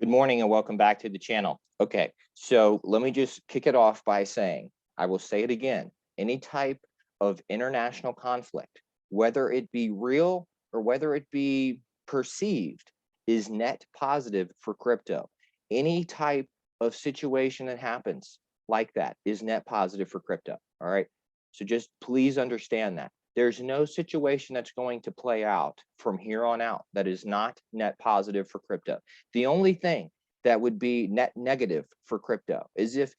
Good morning and welcome back to the channel. Okay, so let me just kick it off by saying, I will say it again, any type of international conflict, whether it be real or whether it be perceived, is net positive for crypto. Any type of situation that happens like that is net positive for crypto, all right? So just please understand that. There's no situation that's going to play out from here on out that is not net positive for crypto. The only thing that would be net negative for crypto is if,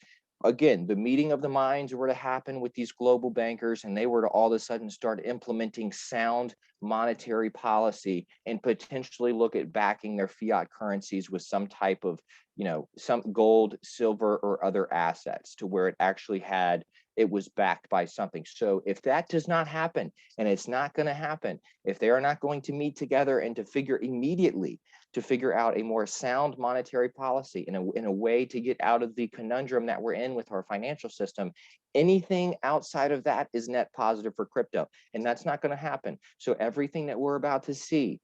again, the meeting of the minds were to happen with these global bankers and they were to all of a sudden start implementing sound monetary policy and potentially look at backing their fiat currencies with some type of, some gold, silver, or other assets to where it was backed by something. So if that does not happen, and it's not going to happen, if they are not going to meet together and to figure out a more sound monetary policy in a way to get out of the conundrum that we're in with our financial system, anything outside of that is net positive for crypto. And that's not going to happen. So everything that we're about to see,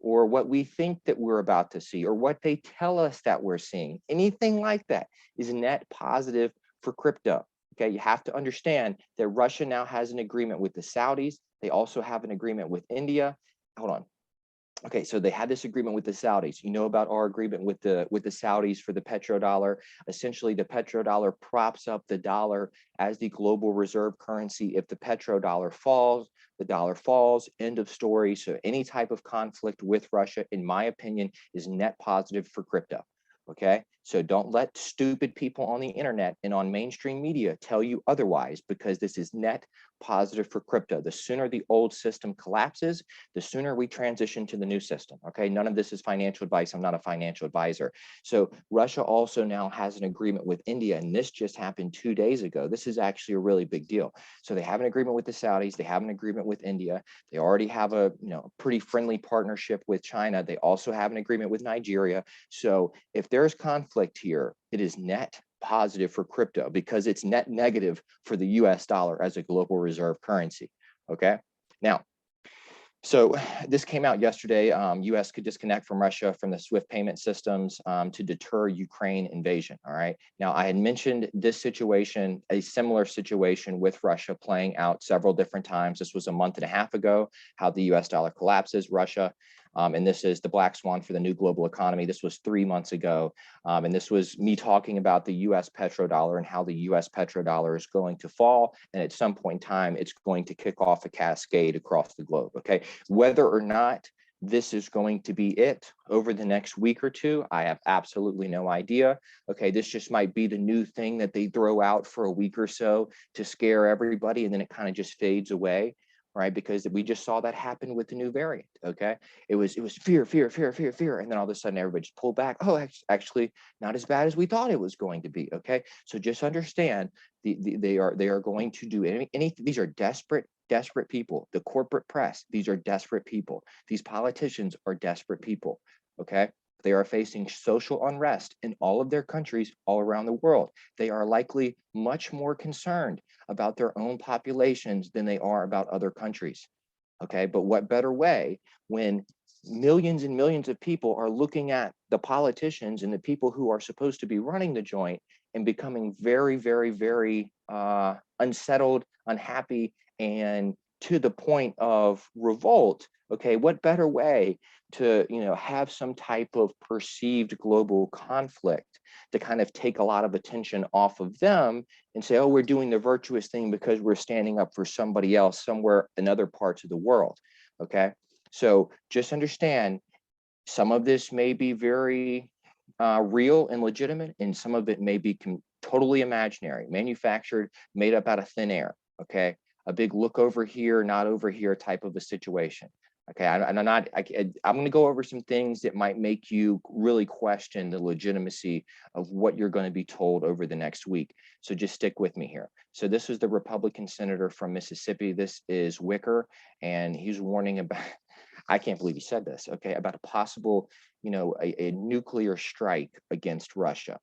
or what we think that we're about to see, or what they tell us that we're seeing, anything like that is net positive for crypto. Okay, you have to understand that Russia now has an agreement with the Saudis. They also have an agreement with India. Hold on. Okay, so they had this agreement with the Saudis. You know about our agreement with the Saudis for the petrodollar. Essentially, the petrodollar props up the dollar as the global reserve currency. If the petrodollar falls, the dollar falls. End of story. So any type of conflict with Russia, in my opinion, is net positive for crypto. Okay, so don't let stupid people on the internet and on mainstream media tell you otherwise, because this is net positive for crypto. The sooner the old system collapses, the sooner we transition to the new system. Okay, none of this is financial advice. I'm not a financial advisor. So Russia also now has an agreement with India, and this just happened 2 days ago. This is actually a really big deal. So they have an agreement with the Saudis. They have an agreement with India. They already have a pretty friendly partnership with China. They also have an agreement with Nigeria. So if there's conflict here, it is net positive for crypto because it's net negative for the US dollar as a global reserve currency. Okay. Now, so this came out yesterday. US could disconnect from Russia from the SWIFT payment systems to deter Ukraine invasion. All right. Now, I had mentioned this situation, a similar situation with Russia playing out several different times. This was a month and a half ago, how the US dollar collapses, Russia. And this is the black swan for the new global economy. This was 3 months ago. And this was me talking about the US petrodollar and how the US petrodollar is going to fall. And at some point in time, it's going to kick off a cascade across the globe. Okay. Whether or not this is going to be it over the next week or two, I have absolutely no idea. Okay, this just might be the new thing that they throw out for a week or so to scare everybody, and then it kind of just fades away, right? Because we just saw that happen with the new variant. Okay, it was fear, fear, fear, fear, fear, and then all of a sudden everybody just pulled back. Oh, actually, not as bad as we thought it was going to be. Okay, so just understand they are going to do any. These are desperate people. The corporate press, these are desperate people. These politicians are desperate people. Okay, they are facing social unrest in all of their countries all around the world. They are likely much more concerned about their own populations than they are about other countries. Okay, but what better way when millions and millions of people are looking at the politicians and the people who are supposed to be running the joint and becoming very, very, very unsettled, unhappy, and to the point of revolt. Okay, what better way to have some type of perceived global conflict to kind of take a lot of attention off of them and say, oh, we're doing the virtuous thing because we're standing up for somebody else somewhere in other parts of the world. Okay, so just understand, some of this may be very real and legitimate, and some of it may be totally imaginary, manufactured, made up out of thin air. Okay, a big look over here, not over here type of a situation. Okay, I'm going to go over some things that might make you really question the legitimacy of what you're going to be told over the next week. So just stick with me here. So this is the Republican senator from Mississippi. This is Wicker, and he's warning about, I can't believe he said this, okay, about a possible, a nuclear strike against Russia.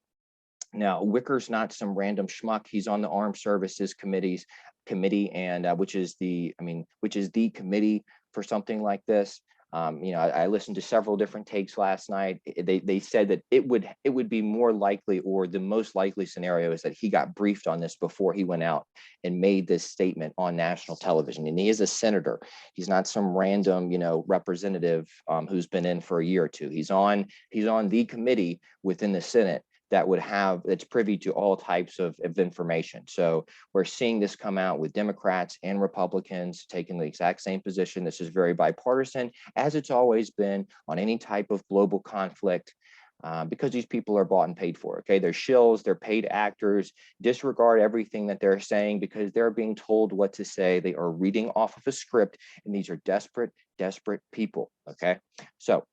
Now, Wicker's not some random schmuck. He's on the Armed Services Committee, and which is the committee for something like this. I listened to several different takes last night. They said that it would be more likely, or the most likely scenario is that he got briefed on this before he went out and made this statement on national television. And he is a senator. He's not some random, representative who's been in for a year or two. He's on the committee within the Senate that's privy to all types of information. So we're seeing this come out with Democrats and Republicans taking the exact same position. This is very bipartisan, as it's always been on any type of global conflict, because these people are bought and paid for. Okay, they're shills, they're paid actors. Disregard everything that they're saying because they're being told what to say. They are reading off of a script, and these are desperate people. Okay, so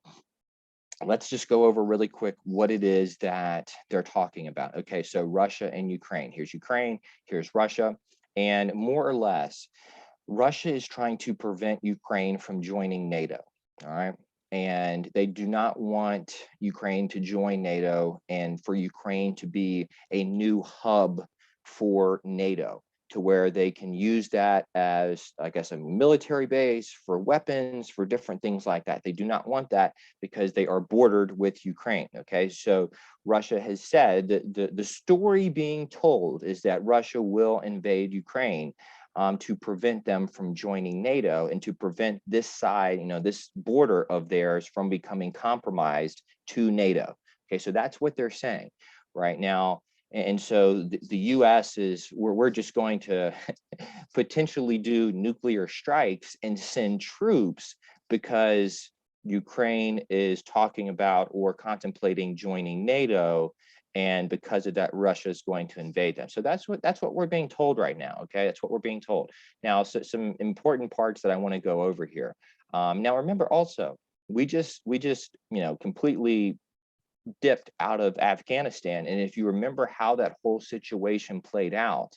let's just go over really quick what it is that they're talking about. Okay, so Russia and Ukraine. Here's Ukraine, here's Russia, and more or less, Russia is trying to prevent Ukraine from joining NATO. All right. And they do not want Ukraine to join NATO and for Ukraine to be a new hub for NATO, to where they can use that as, I guess, a military base for weapons, for different things like that. They do not want that because they are bordered with Ukraine. Okay, so Russia has said that the story being told is that Russia will invade Ukraine to prevent them from joining NATO and to prevent this side, this border of theirs from becoming compromised to NATO. Okay, so that's what they're saying right now. And so the US is, we're just going to potentially do nuclear strikes and send troops because Ukraine is talking about or contemplating joining NATO. And because of that, Russia is going to invade them. So that's what we're being told right now. Okay, that's what we're being told. Now, so some important parts that I want to go over here. Now, remember also, we just completely dipped out of Afghanistan. And if you remember how that whole situation played out,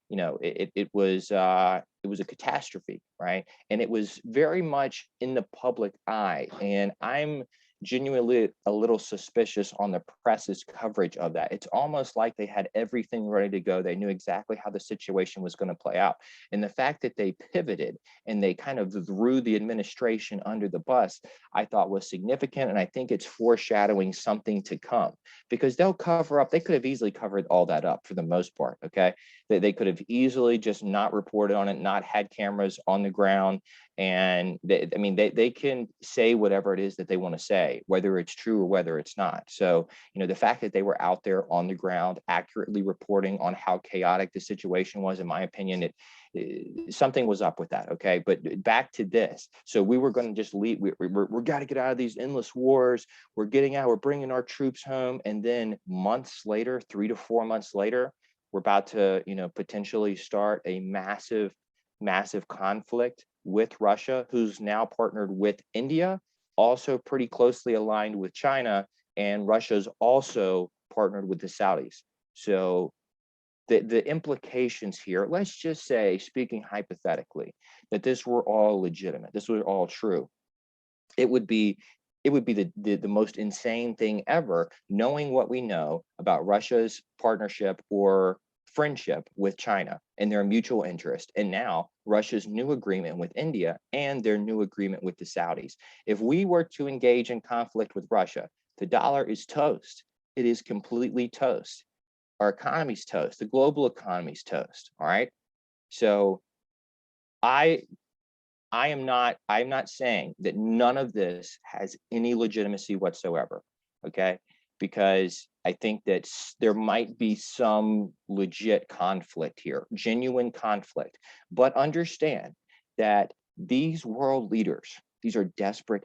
it was a catastrophe, right? And it was very much in the public eye. And I'm genuinely a little suspicious on the press's coverage of that. It's almost like they had everything ready to go. They knew exactly how the situation was going to play out. And the fact that they pivoted and they kind of threw the administration under the bus, I thought was significant. And I think it's foreshadowing something to come, because they'll cover up. They could have easily covered all that up for the most part. Okay. They could have easily just not reported on it, not had cameras on the ground. And they can say whatever it is that they want to say, whether it's true or whether it's not. So, the fact that they were out there on the ground accurately reporting on how chaotic the situation was, in my opinion, something was up with that. Okay, but back to this. So we were going to just leave. We're got to get out of these endless wars. We're getting out. We're bringing our troops home, and then months later, 3 to 4 months later, we're about to, potentially start a massive conflict with Russia, who's now partnered with India, also pretty closely aligned with China, and Russia's also partnered with the Saudis. So the implications here, let's just say, speaking hypothetically, that this were all legitimate, this was all true, it would be the most insane thing ever, knowing what we know about Russia's partnership or friendship with China and their mutual interest, and now Russia's new agreement with India and their new agreement with the Saudis. If we were to engage in conflict with Russia, the dollar is toast. It is completely toast. Our economy's toast. The global economy's toast. All right. So I'm not saying that none of this has any legitimacy whatsoever. Okay. Because I think that there might be some legit conflict here, genuine conflict. But understand that these world leaders, these are desperate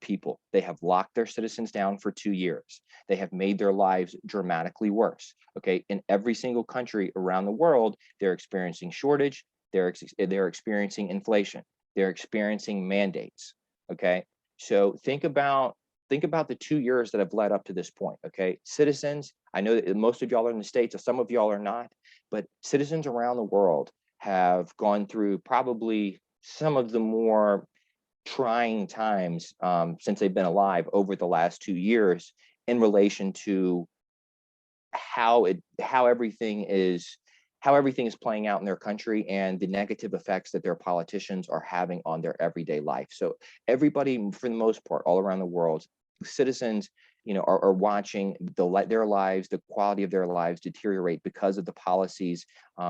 people. They have locked their citizens down for 2 years. They have made their lives dramatically worse. Okay, in every single country around the world, they're experiencing shortage. They're experiencing inflation. They're experiencing mandates. Okay, so think about the 2 years that have led up to this point. Okay, citizens, I know that most of y'all are in the States, some of y'all are not, but citizens around the world have gone through probably some of the more trying times since they've been alive over the last 2 years in relation to how everything is how everything is playing out in their country and the negative effects that their politicians are having on their everyday life. So everybody, for the most part, all around the world, citizens, are watching their lives, the quality of their lives deteriorate because of the policies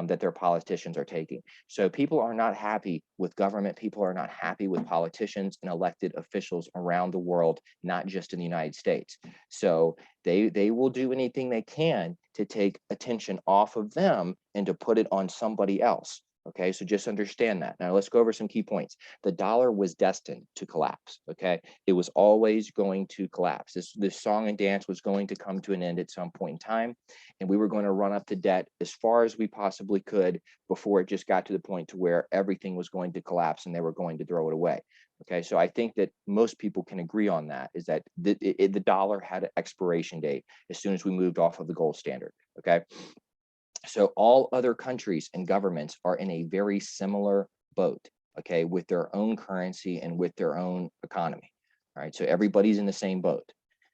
that their politicians are taking. So people are not happy with government. People are not happy with politicians and elected officials around the world, not just in the United States. So they will do anything they can to take attention off of them and to put it on somebody else. Okay, so just understand that. Now let's go over some key points. The dollar was destined to collapse. Okay, it was always going to collapse. This song and dance was going to come to an end at some point in time, and we were going to run up to debt as far as we possibly could before it just got to the point to where everything was going to collapse and they were going to throw it away. Okay, so I think that most people can agree on that, is that the dollar had an expiration date as soon as we moved off of the gold standard. Okay, so all other countries and governments are in a very similar boat, okay, with their own currency and with their own economy. All right, so everybody's in the same boat.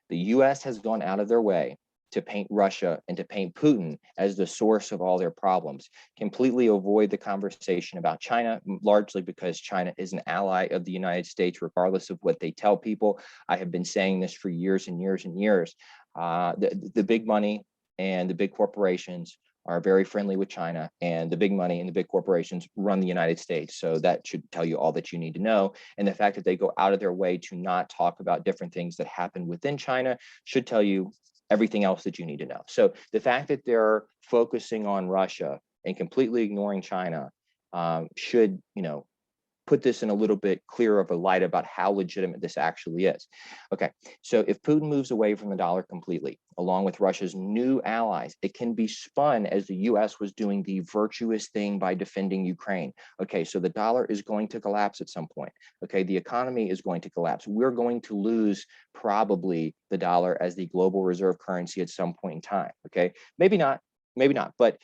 The US has gone out of their way to paint Russia and to paint Putin as the source of all their problems, completely avoid the conversation about China, largely because China is an ally of the United States, regardless of what they tell people. I have been saying this for years and years and years. The big money and the big corporations are very friendly with China, and the big money and the big corporations run the United States. So that should tell you all that you need to know. And the fact that they go out of their way to not talk about different things that happen within China should tell you everything else that you need to know. So the fact that they're focusing on Russia and completely ignoring China should, put this in a little bit clearer of a light about how legitimate this actually is. Okay, so if Putin moves away from the dollar completely, along with Russia's new allies, it can be spun as the US was doing the virtuous thing by defending Ukraine. Okay, so the dollar is going to collapse at some point. Okay, the economy is going to collapse. We're going to lose probably the dollar as the global reserve currency at some point in time. Okay, maybe not, but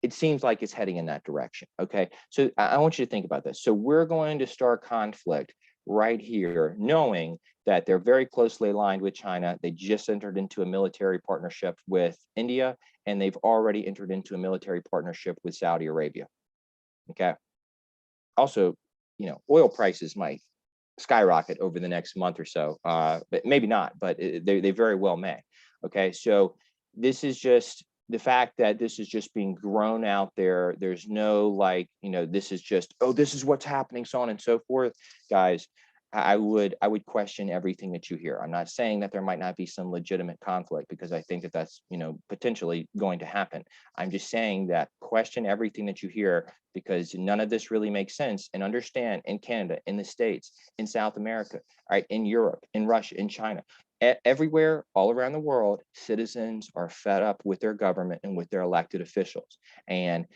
it seems like it's heading in that direction. Okay, so I want you to think about this. So we're going to start conflict right here, knowing that they're very closely aligned with China. They just entered into a military partnership with India, and they've already entered into a military partnership with Saudi Arabia. Okay, also, oil prices might skyrocket over the next month or so, but maybe not, but they very well may. Okay, so this is just the fact that this is just being grown out there. There's no this is just, oh, this is what's happening, so on and so forth. Guys, I would question everything that you hear. I'm not saying that there might not be some legitimate conflict, because I think that that's potentially going to happen. I'm just saying that question everything that you hear, because none of this really makes sense. And understand, in Canada, in the States, in South America, right, in Europe, in Russia, in China, everywhere, all around the world, citizens are fed up with their government and with their elected officials. And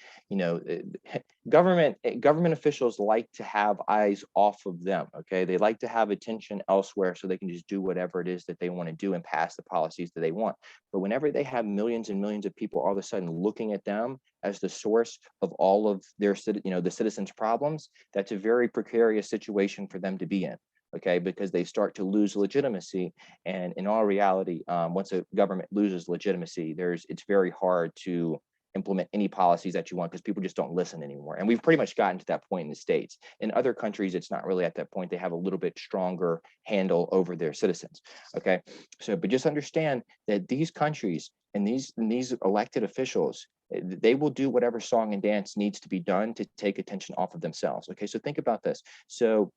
government officials like to have eyes off of them. Okay, they like to have attention elsewhere so they can just do whatever it is that they want to do and pass the policies that they want. But whenever they have millions and millions of people all of a sudden looking at them as the source of all of their the citizens' problems, that's a very precarious situation for them to be in. Okay, because they start to lose legitimacy. And in all reality, once a government loses legitimacy, it's very hard to implement any policies that you want, because people just don't listen anymore. And we've pretty much gotten to that point in the States. In other countries, it's not really at that point. They have a little bit stronger handle over their citizens. Okay, so but just understand that these countries and these elected officials, they will do whatever song and dance needs to be done to take attention off of themselves. Okay, so think about this. So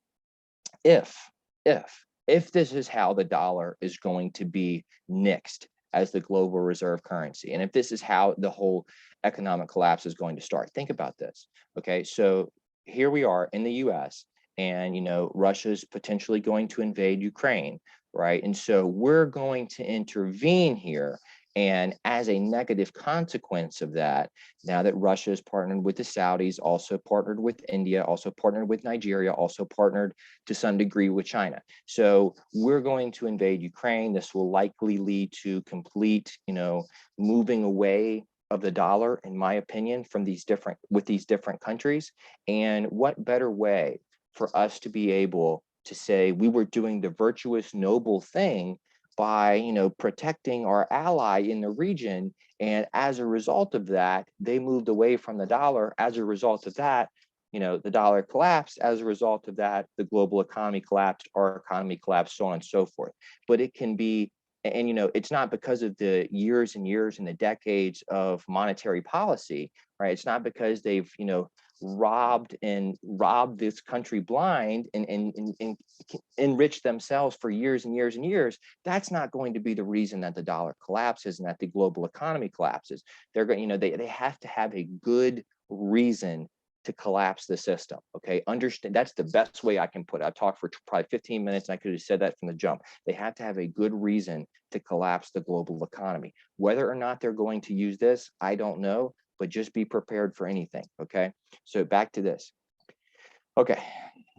if this is how the dollar is going to be nixed as the global reserve currency, and if this is how the whole economic collapse is going to start, think about this. Okay, so here we are in the US, and Russia's potentially going to invade Ukraine, right? And so we're going to intervene here. And as a negative consequence of that, now that Russia is partnered with the Saudis, also partnered with India, also partnered with Nigeria, also partnered to some degree with China. So we're going to invade Ukraine. This will likely lead to complete, moving away of the dollar, in my opinion, from these different countries. And what better way for us to be able to say we were doing the virtuous, noble thing by, protecting our ally in the region. And as a result of that, they moved away from the dollar. As a result of that, the dollar collapsed. As a result of that, the global economy collapsed, our economy collapsed, so on and so forth. But it can be, and it's not because of the years and years and the decades of monetary policy, right? It's not because they've, robbed this country blind and enriched themselves for years and years and years. That's not going to be the reason that the dollar collapses and that the global economy collapses. They're going, they have to have a good reason to collapse the system. Okay, understand, that's the best way I can put it. I've talked for probably 15 minutes and I could have said that from the jump. They have to have a good reason to collapse the global economy. Whether or not they're going to use this, I don't know, but just be prepared for anything. Okay, so back to this. Okay,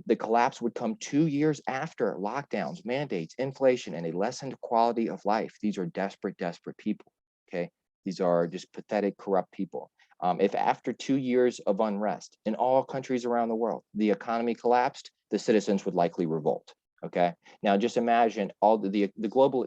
the collapse would come 2 years after lockdowns, mandates, inflation, and a lessened quality of life. These are desperate, desperate people. Okay, these are just pathetic, corrupt people. If after 2 years of unrest in all countries around the world, the economy collapsed, the citizens would likely revolt. Okay, now just imagine all the global,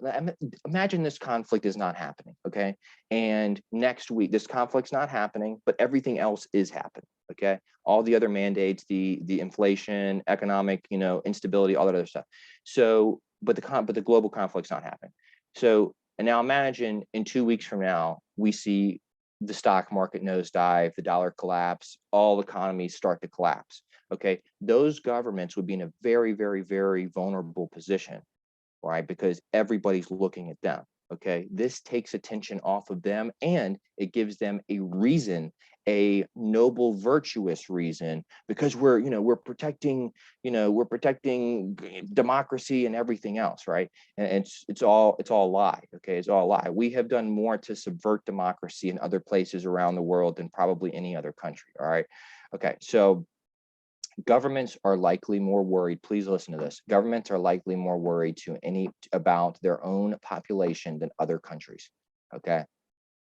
imagine this conflict is not happening. Okay, and next week this conflict's not happening, but everything else is happening. Okay, all the other mandates, the inflation, economic, instability, all that other stuff. So, but the global conflict's not happening. So, and now imagine in 2 weeks from now, we see the stock market nosedive, the dollar collapse, all economies start to collapse. Okay, those governments would be in a very, very, very vulnerable position, right? Because everybody's looking at them. Okay, this takes attention off of them and it gives them a reason, a noble, virtuous reason, because we're protecting, we're protecting democracy and everything else, right? And it's all a lie. Okay, it's all a lie. We have done more to subvert democracy in other places around the world than probably any other country. All right. Okay, so governments are likely more worried. Please listen to this. Governments are likely more worried about their own population than other countries. Okay.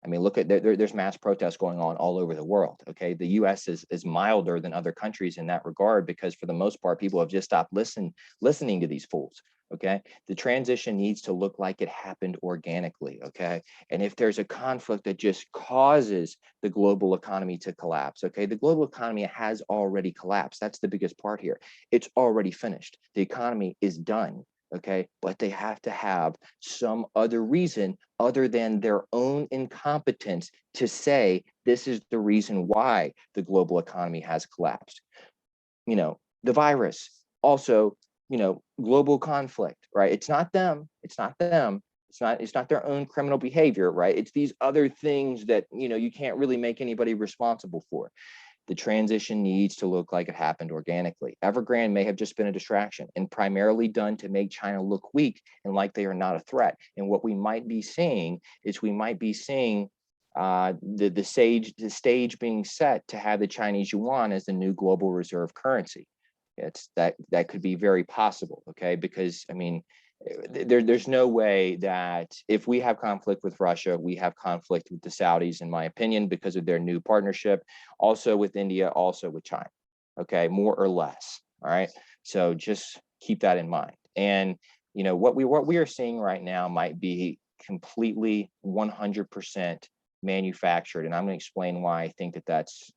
I mean, look at there's mass protests going on all over the world. Okay, the U.S. is milder than other countries in that regard because for the most part, people have just stopped listening to these fools. Okay, the transition needs to look like it happened organically. Okay, and if there's a conflict that just causes the global economy to collapse, okay, the global economy has already collapsed. That's the biggest part here. It's already finished. The economy is done. Okay, but they have to have some other reason other than their own incompetence to say this is the reason why the global economy has collapsed. The virus, also, global conflict, right? It's not them. It's not them. It's not their own criminal behavior, right? It's these other things that, you can't really make anybody responsible for. The transition needs to look like it happened organically. Evergrande may have just been a distraction and primarily done to make China look weak and like they are not a threat. And what we might be seeing is the stage being set to have the Chinese yuan as the new global reserve currency. That could be very possible. Okay, because I mean, there's no way that if we have conflict with Russia, we have conflict with the Saudis, in my opinion, because of their new partnership, also with India, also with China. Okay, more or less. All right. So just keep that in mind. And what we are seeing right now might be completely 100% manufactured, and I'm going to explain why I think that that's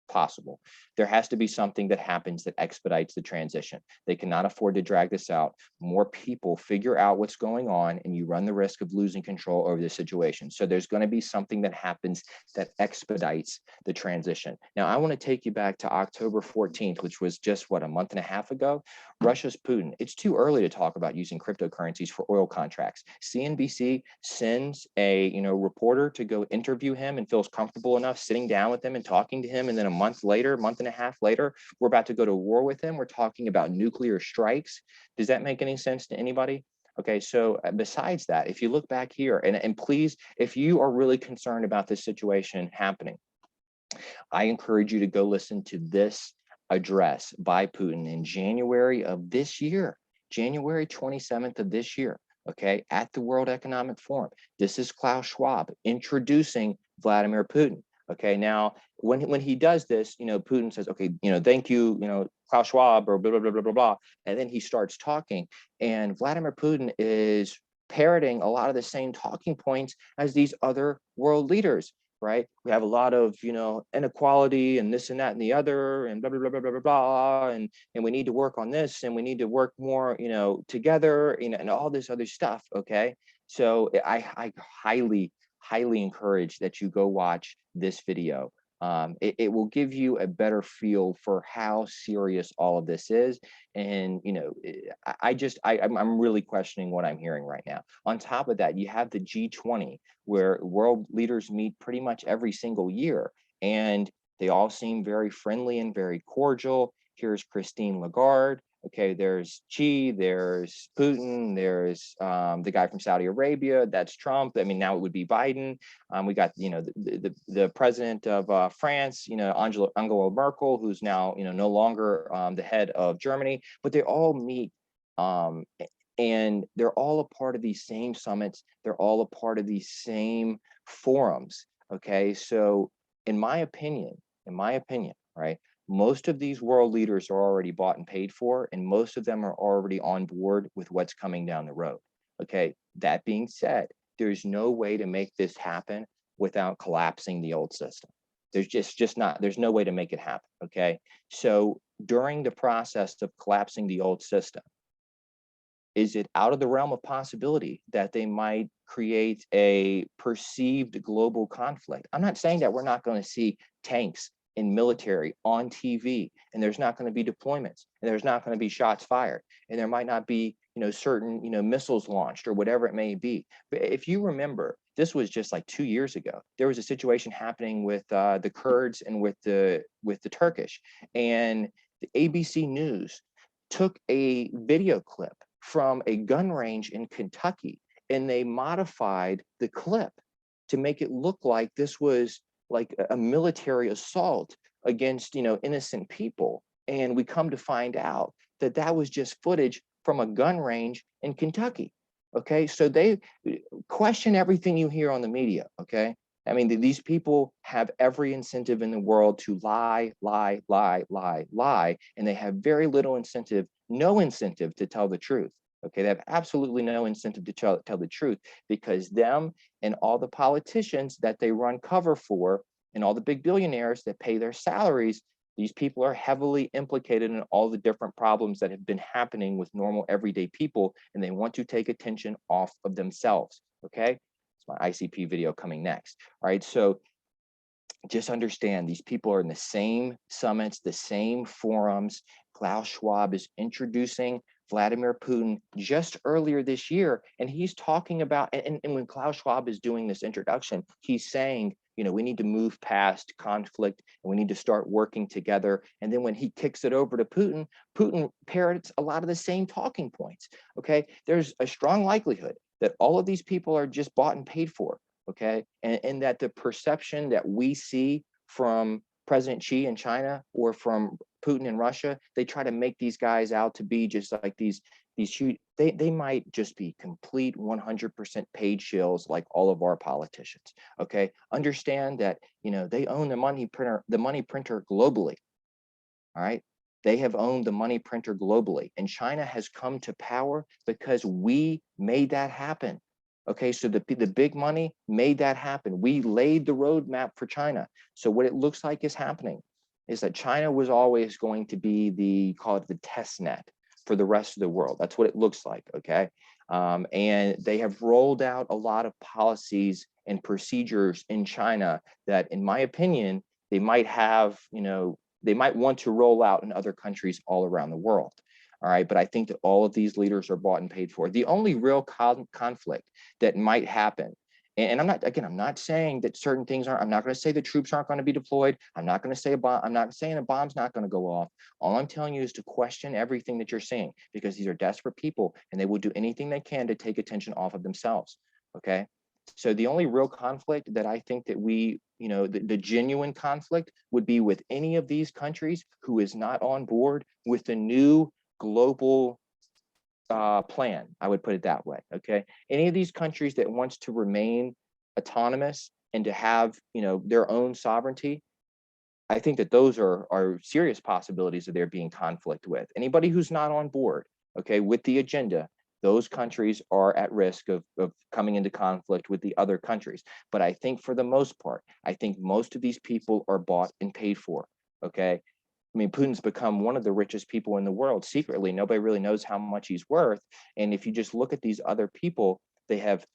possible. There has to be something that happens that expedites the transition. They cannot afford to drag this out. More people figure out what's going on and you run the risk of losing control over the situation. So there's going to be something that happens that expedites the transition. Now, I want to take you back to October 14th, which was just a month and a half ago. Russia's Putin. It's too early to talk about using cryptocurrencies for oil contracts. CNBC sends a reporter to go interview him and feels comfortable enough sitting down with him and talking to him, and then a month and a half later, we're about to go to war with him. We're talking about nuclear strikes. Does that make any sense to anybody? Okay, so besides that, if you look back here, and please, if you are really concerned about this situation happening, I encourage you to go listen to this address by Putin in January of this year, January 27th of this year, okay, at the World Economic Forum. This is Klaus Schwab introducing Vladimir Putin. Okay, now when he does this, Putin says, okay, thank you, Klaus Schwab, or blah, blah, blah, blah, blah, blah. And then he starts talking. And Vladimir Putin is parroting a lot of the same talking points as these other world leaders, right? We have a lot of, inequality and this and that and the other and blah, blah, blah, blah, blah, blah, blah. And we need to work on this and we need to work more, together, and all this other stuff. Okay. So I highly, highly encourage that you go watch this video. It will give you a better feel for how serious all of this is. And, I'm really questioning what I'm hearing right now. On top of that, you have the G20, where world leaders meet pretty much every single year. And they all seem very friendly and very cordial. Here's Christine Lagarde. Okay, there's Xi, there's Putin, there's the guy from Saudi Arabia, that's Trump. I mean, now it would be Biden. We got, the president of France, Angela Merkel, who's now, no longer the head of Germany, but they all meet, and they're all a part of these same summits. They're all a part of these same forums. Okay, so in my opinion, right, most of these world leaders are already bought and paid for, and most of them are already on board with what's coming down the road. Okay, that being said, there's no way to make this happen without collapsing the old system. There's just not, there's no way to make it happen. Okay, so during the process of collapsing the old system, is it out of the realm of possibility that they might create a perceived global conflict? I'm not saying that we're not going to see tanks in military on TV, and there's not going to be deployments, and there's not going to be shots fired, and there might not be, certain, missiles launched or whatever it may be. But if you remember, this was just like 2 years ago. There was a situation happening with the Kurds and with the Turkish, and the ABC News took a video clip from a gun range in Kentucky, and they modified the clip to make it look like this was like a military assault against, innocent people. And we come to find out that that was just footage from a gun range in Kentucky. Okay, so they question everything you hear on the media. Okay, I mean, these people have every incentive in the world to lie, lie, lie, lie, lie, and they have very little incentive, no incentive to tell the truth. Okay, they have absolutely no incentive to tell the truth, because them and all the politicians that they run cover for and all the big billionaires that pay their salaries, these people are heavily implicated in all the different problems that have been happening with normal everyday people, and they want to take attention off of themselves. Okay, it's my ICP video coming next. All right, so just understand these people are in the same summits, the same forums. Klaus Schwab is introducing Vladimir Putin just earlier this year, and he's talking about, and when Klaus Schwab is doing this introduction, he's saying, we need to move past conflict and we need to start working together. And then when he kicks it over to Putin, Putin parrots a lot of the same talking points. Okay, there's a strong likelihood that all of these people are just bought and paid for. Okay, and that the perception that we see from President Xi in China or from Putin in Russia, they try to make these guys out to be just like these huge, they might just be complete 100% paid shills like all of our politicians. Okay, understand that, they own the money printer globally. All right, they have owned the money printer globally, and China has come to power because we made that happen. Okay, so the big money made that happen. We laid the roadmap for China. So what it looks like is happening is that China was always going to be call it the test net for the rest of the world. That's what it looks like, okay? And they have rolled out a lot of policies and procedures in China that, in my opinion, they might have, they might want to roll out in other countries all around the world. All right, but I think that all of these leaders are bought and paid for. The only real conflict that might happen, and I'm not saying that certain things aren't, I'm not going to say the troops aren't going to be deployed. I'm not going to say I'm not saying a bomb's not going to go off. All I'm telling you is to question everything that you're seeing, because these are desperate people and they will do anything they can to take attention off of themselves. Okay, so the only real conflict that I think that we, the genuine conflict would be with any of these countries who is not on board with the new global plan. I would put it that way. Okay, any of these countries that wants to remain autonomous and to have, their own sovereignty, I think that those are serious possibilities of there being conflict with. Anybody who's not on board, okay, with the agenda, those countries are at risk of coming into conflict with the other countries. But I think for the most part, I think most of these people are bought and paid for, okay? I mean, Putin's become one of the richest people in the world secretly. Nobody really knows how much he's worth. And if you just look at these other people, they have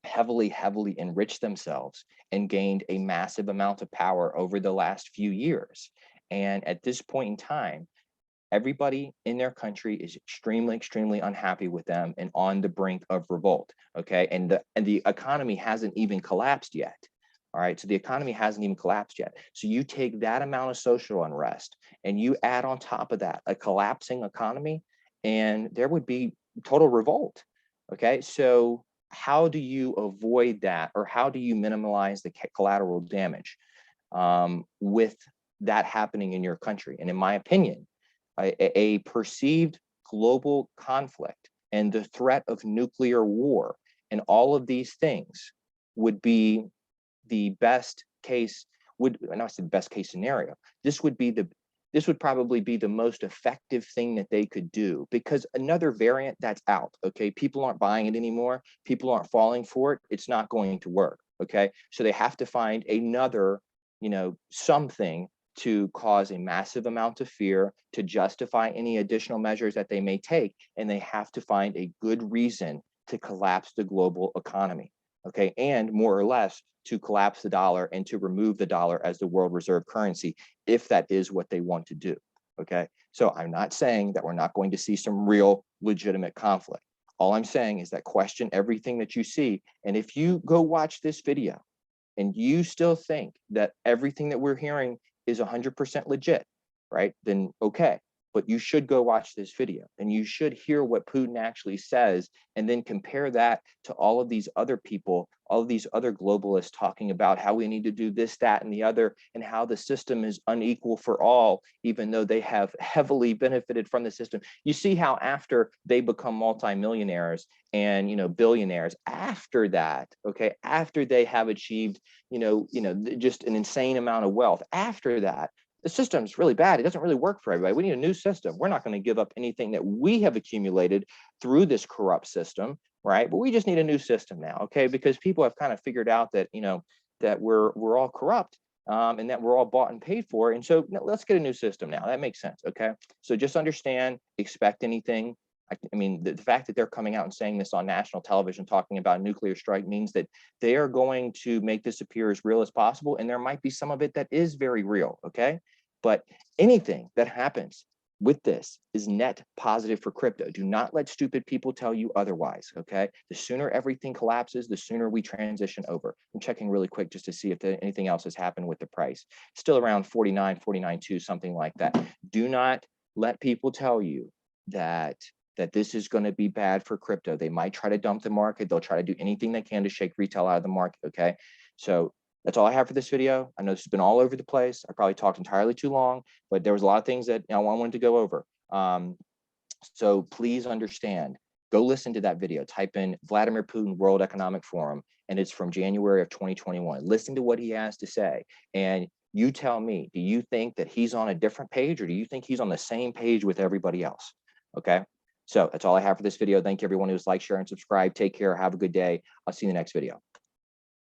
heavily enriched themselves and gained a massive amount of power over the last few years. And at this point in time, everybody in their country is extremely unhappy with them and on the brink of revolt. Okay, and the economy hasn't even collapsed yet. All right, so the economy hasn't even collapsed yet. So you take that amount of social unrest and you add on top of that a collapsing economy, and there would be total revolt. Okay, so how do you avoid that, or how do you minimize the collateral damage with that happening in your country? And in my opinion, a perceived global conflict and the threat of nuclear war and all of these things would be the best case, would not say the best case scenario. This would probably be the most effective thing that they could do, because another variant that's out, okay, people aren't buying it anymore, people aren't falling for it, it's not going to work. Okay, so they have to find another, something to cause a massive amount of fear, to justify any additional measures that they may take, and they have to find a good reason to collapse the global economy, okay, and more or less to collapse the dollar and to remove the dollar as the world reserve currency, if that is what they want to do, okay? So I'm not saying that we're not going to see some real legitimate conflict. All I'm saying is that question everything that you see, and if you go watch this video and you still think that everything that we're hearing is 100% legit, right? Then okay, but you should go watch this video and you should hear what Putin actually says, and then compare that to all of these other people, all of these other globalists talking about how we need to do this, that, and the other, and how the system is unequal for all, even though they have heavily benefited from the system. You see how after they become multimillionaires and billionaires, after that, okay, after they have achieved just an insane amount of wealth, after that, the system's really bad. It doesn't really work for everybody. We need a new system. We're not going to give up anything that we have accumulated through this corrupt system, right? But we just need a new system now, okay? Because people have kind of figured out that that we're all corrupt, and that we're all bought and paid for. And so let's get a new system now. That makes sense, okay? So just understand, expect anything. I mean, the fact that they're coming out and saying this on national television, talking about a nuclear strike, means that they are going to make this appear as real as possible. And there might be some of it that is very real, okay? But anything that happens with this is net positive for crypto. Do not let stupid people tell you otherwise, okay? The sooner everything collapses, the sooner we transition over. I'm checking really quick just to see if anything else has happened with the price. Still around 49, 49.2, something like that. Do not let people tell you that this is going to be bad for crypto. They might try to dump the market. They'll try to do anything they can to shake retail out of the market, okay? So that's all I have for this video. I know this has been all over the place. I probably talked entirely too long, but there was a lot of things that I wanted to go over. So please understand, go listen to that video. Type in Vladimir Putin World Economic Forum, and it's from January of 2021. Listen to what he has to say. And you tell me, do you think that he's on a different page, or do you think he's on the same page with everybody else? Okay. So that's all I have for this video. Thank you everyone who's liked, share, and subscribe. Take care. Have a good day. I'll see you in the next video.